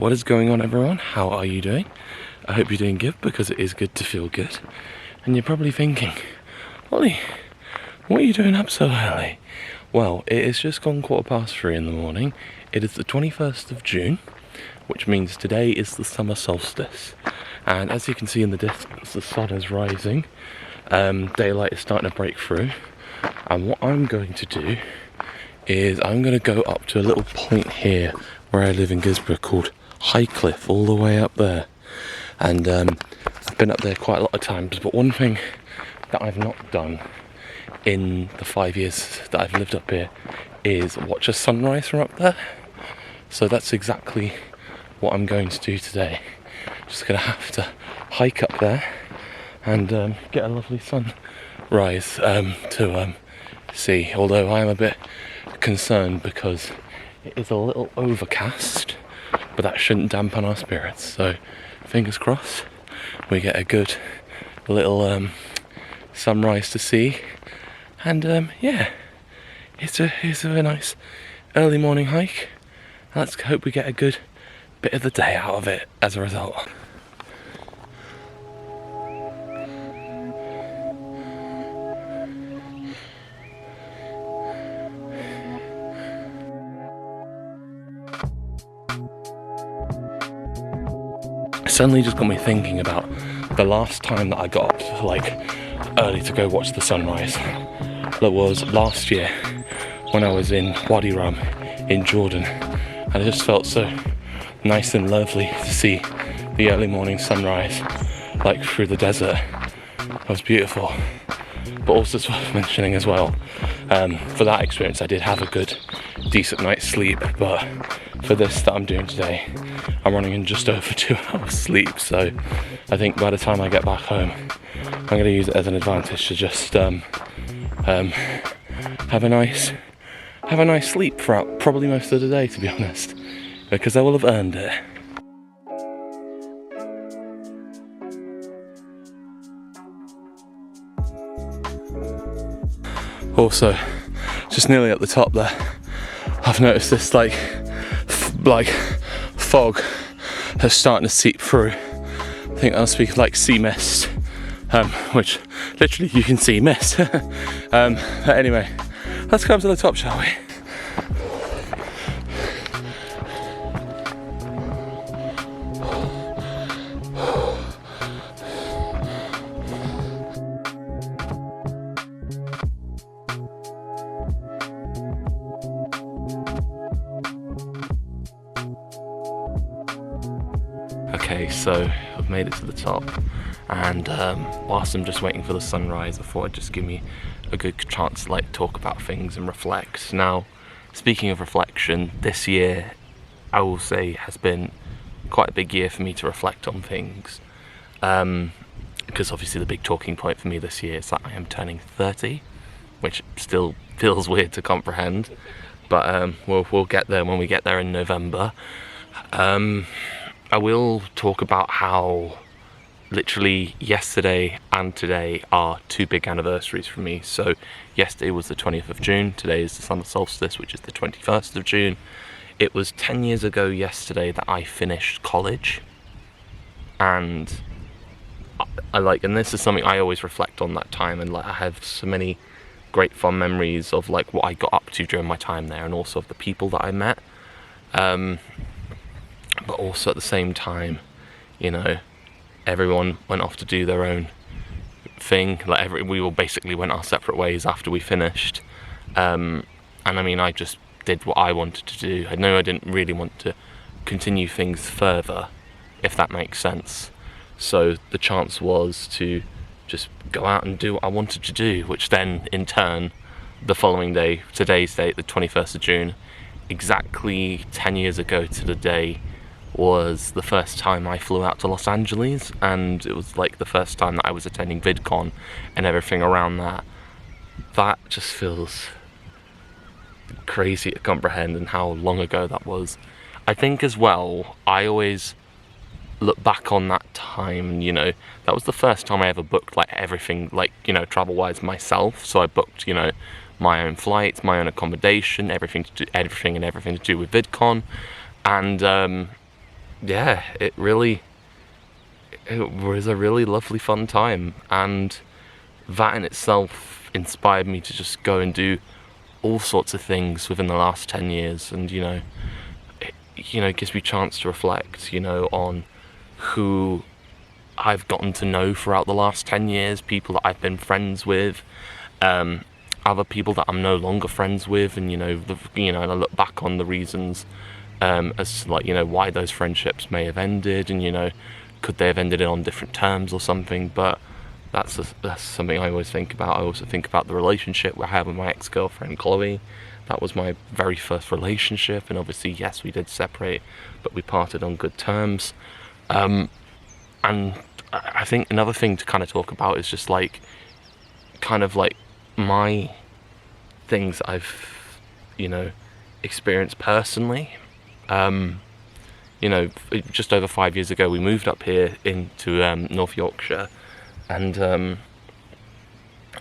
What is going on, everyone? How are you doing? I hope you're doing good, because it is good to feel good. And you're probably thinking, Ollie, what are you doing up so early? Well, it is just gone 3:15 in the morning. It is the 21st of June, which means today is the summer solstice. And as you can see in the distance, the sun is rising. Daylight is starting to break through. And what I'm going to do is I'm going to go up to a little point here where I live in Gisborough called Highcliffe, all the way up there. And I've been up there quite a lot of times, but one thing that I've not done in the 5 years that I've lived up here is watch a sunrise from up there. So that's exactly what I'm going to do today. Just going to have to hike up there and get a lovely sunrise to see. Although I am a bit concerned because it is a little overcast, but that shouldn't dampen our spirits. So fingers crossed we get a good little sunrise to see. And yeah, it's a nice early morning hike. Let's hope we get a good bit of the day out of it as a result. Suddenly just got me thinking about the last time that I got up like early to go watch the sunrise. That was last year when I was in Wadi Rum in Jordan, and it just felt so nice and lovely to see the early morning sunrise like through the desert. It was beautiful. But also it's worth mentioning as well, for that experience I did have a good decent night's sleep, but for this that I'm doing today I'm running in just over 2 hours sleep. So I think by the time I get back home I'm going to use it as an advantage to just have a nice sleep throughout probably most of the day, to be honest, because I will have earned it. Also, just nearly at the top there, I've noticed this like fog that's starting to seep through. I think I'll speak like sea mist, which literally you can see mist. But anyway, let's come to the top, shall we? Okay, so I've made it to the top, and whilst I'm just waiting for the sunrise, I thought I'd just give me a good chance to like talk about things and reflect. Now, speaking of reflection, this year I will say has been quite a big year for me to reflect on things, because obviously the big talking point for me this year is that I am turning 30, which still feels weird to comprehend, but we'll get there when we get there in November. I will talk about how literally yesterday and today are two big anniversaries for me. So yesterday was the 20th of June, today is the summer solstice, which is the 21st of June. It was 10 years ago yesterday that I finished college, and and this is something I always reflect on that time, and like I have so many great fond memories of like what I got up to during my time there, and also of the people that I met. But also at the same time, you know, everyone went off to do their own thing. Like we all basically went our separate ways after we finished. And I mean, I just did what I wanted to do. I know I didn't really want to continue things further, if that makes sense. So the chance was to just go out and do what I wanted to do, which then in turn, the following day, today's date, the 21st of June, exactly 10 years ago to the day, was the first time I flew out to Los Angeles, and it was like the first time that I was attending VidCon and everything around that. That just feels crazy to comprehend, and how long ago that was. I think as well, I always look back on that time, you know, that was the first time I ever booked like everything, like, you know, travel wise myself. So I booked, you know, my own flights, my own accommodation, everything to do with VidCon, and yeah, it was a really lovely fun time, and that in itself inspired me to just go and do all sorts of things within the last 10 years. And it gives me a chance to reflect, on who I've gotten to know throughout the last 10 years, people that I've been friends with, other people that I'm no longer friends with, and and I look back on the reasons as to why those friendships may have ended, and could they have ended it on different terms or something. But that's something I always think about. I also think about the relationship I had with my ex-girlfriend Chloe. That was my very first relationship, and obviously, yes, we did separate, but we parted on good terms. And I think another thing to kind of talk about is just my things that I've, experienced personally. Just over 5 years ago, we moved up here into North Yorkshire, and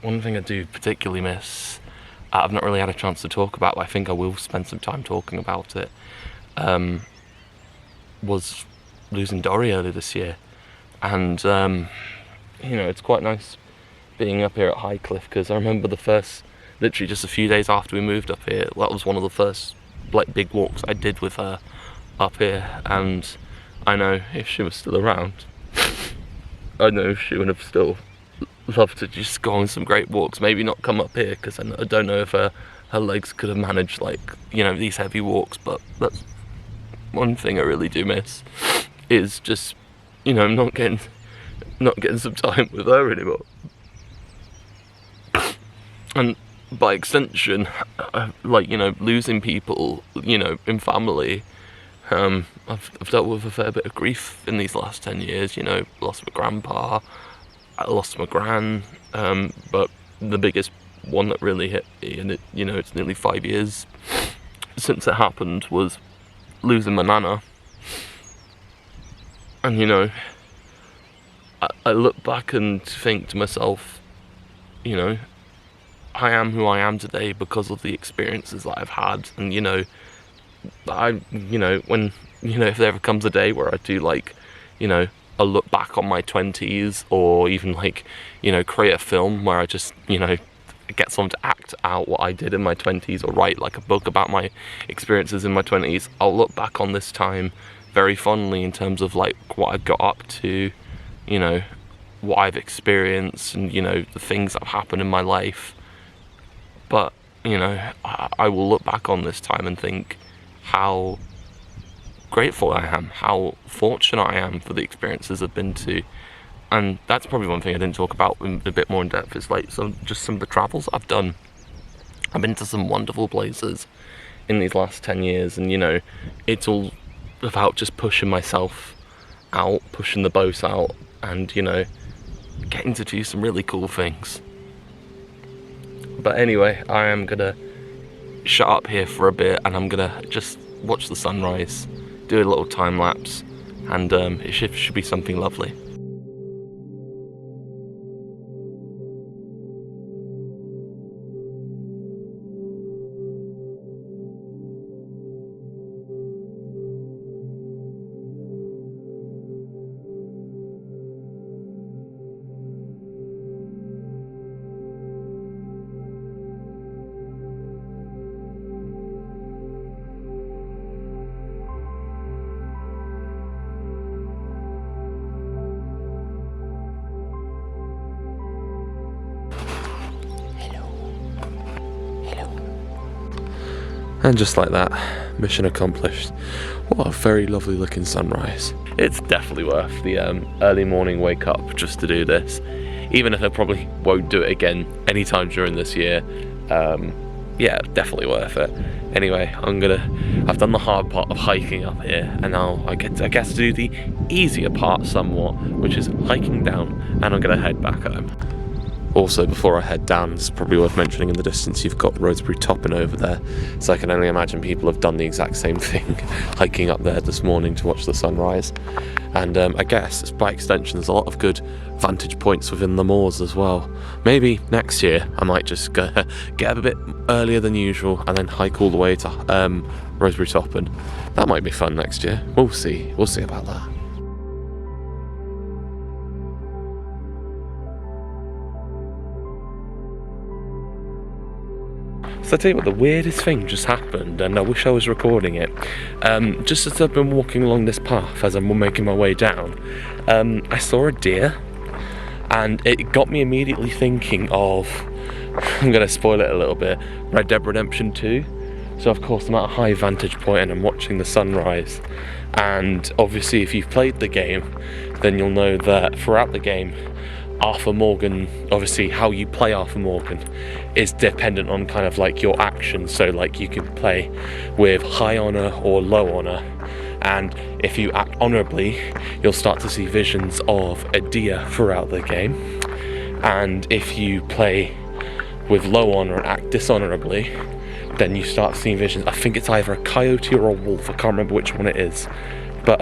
one thing I do particularly miss, I've not really had a chance to talk about, but I think I will spend some time talking about it, was losing Dory earlier this year. And it's quite nice being up here at Highcliffe, because I remember literally just a few days after we moved up here, that was one of the first big walks I did with her up here. And I know if she was still around, I know she would have still loved to just go on some great walks. Maybe not come up here, because I don't know if her legs could have managed these heavy walks. But that's one thing I really do miss, is just not getting some time with her anymore. And by extension, losing people, in family. I've dealt with a fair bit of grief in these last 10 years. Lost my grandpa, I lost my gran, but the biggest one that really hit me, and it's nearly 5 years since it happened, was losing my nana. And I look back and think to myself, I am who I am today because of the experiences that I've had. And when if there ever comes a day where I do a look back on my 20s, or even create a film where I just get someone to act out what I did in my 20s, or write a book about my experiences in my 20s, I'll look back on this time very fondly in terms of what I've got up to, what I've experienced, and the things that have happened in my life. But I will look back on this time and think how grateful I am, how fortunate I am for the experiences I've been to. And that's probably one thing I didn't talk about a bit more in depth, is some of the travels I've done. I've been to some wonderful places in these last 10 years, and it's all about just pushing myself out, pushing the boat out, and getting to do some really cool things. But anyway, I am gonna shut up here for a bit, and I'm gonna just watch the sunrise, do a little time lapse, and it should be something lovely. And just like that, mission accomplished. What a very lovely looking sunrise. It's definitely worth the early morning wake up just to do this. Even if I probably won't do it again anytime during this year. Yeah, definitely worth it. Anyway, I've done the hard part of hiking up here, and now I guess to do the easier part somewhat, which is hiking down, and I'm gonna head back home. Also, before I head down, it's probably worth mentioning in the distance you've got Rosebery Topping over there, so I can only imagine people have done the exact same thing, hiking up there this morning to watch the sunrise. And I guess, by extension, there's a lot of good vantage points within the moors as well. Maybe next year I might just get up a bit earlier than usual and then hike all the way to Rosebery Topping. That might be fun next year. We'll see about that. So I tell you what, the weirdest thing just happened, and I wish I was recording it. Just as I've been walking along this path, as I'm making my way down, I saw a deer, and it got me immediately thinking of, I'm going to spoil it a little bit, Red Dead Redemption 2. So of course I'm at a high vantage point and I'm watching the sunrise, and obviously if you've played the game, then you'll know that throughout the game, Arthur Morgan, obviously how you play Arthur Morgan is dependent on kind of like your actions. So like you can play with high honour or low honour, and if you act honourably you'll start to see visions of a deer throughout the game, and if you play with low honour and act dishonourably, then you start seeing visions. I think it's either a coyote or a wolf, I can't remember which one it is, but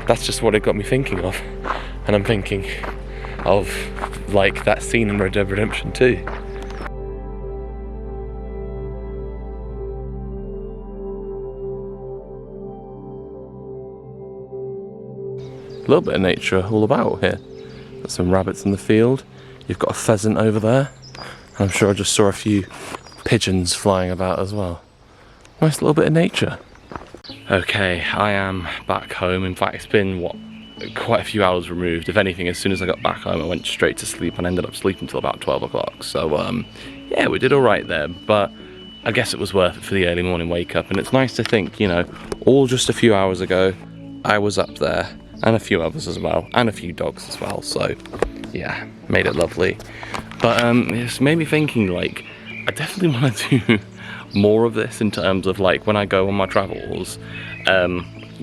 that's just what it got me thinking of, and I'm thinking of like that scene in Red Dead Redemption 2. A little bit of nature all about here. Got some rabbits in the field, you've got a pheasant over there, and I'm sure I just saw a few pigeons flying about as well. Nice little bit of nature. Okay, I am back home. In fact, it's been quite a few hours removed. If anything, as soon as I got back home I went straight to sleep and ended up sleeping till about 12 o'clock. So yeah, we did alright there, but I guess it was worth it for the early morning wake up. And it's nice to think, you know, all just a few hours ago I was up there, and a few others as well, and a few dogs as well, so yeah, made it lovely. But it's made me thinking, like, I definitely want to do more of this in terms of like when I go on my travels,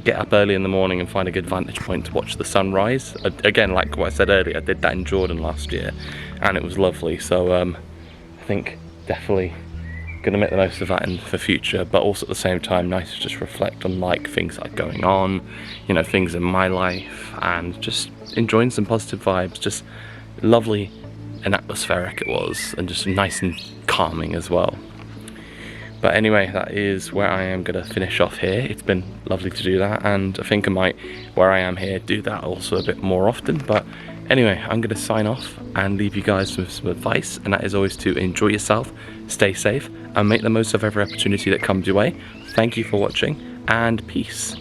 get up early in the morning and find a good vantage point to watch the sunrise. Again, like what I said earlier, I did that in Jordan last year and it was lovely. So I think definitely gonna make the most of that in the future, but also at the same time nice to just reflect on like things that are going on, you know, things in my life, and just enjoying some positive vibes. Just lovely and atmospheric it was, and just nice and calming as well. But anyway, that is where I am going to finish off here. It's been lovely to do that, and I think I might, where I am here, do that also a bit more often. But anyway, I'm going to sign off and leave you guys with some advice, and that is always to enjoy yourself, stay safe, and make the most of every opportunity that comes your way. Thank you for watching, and peace.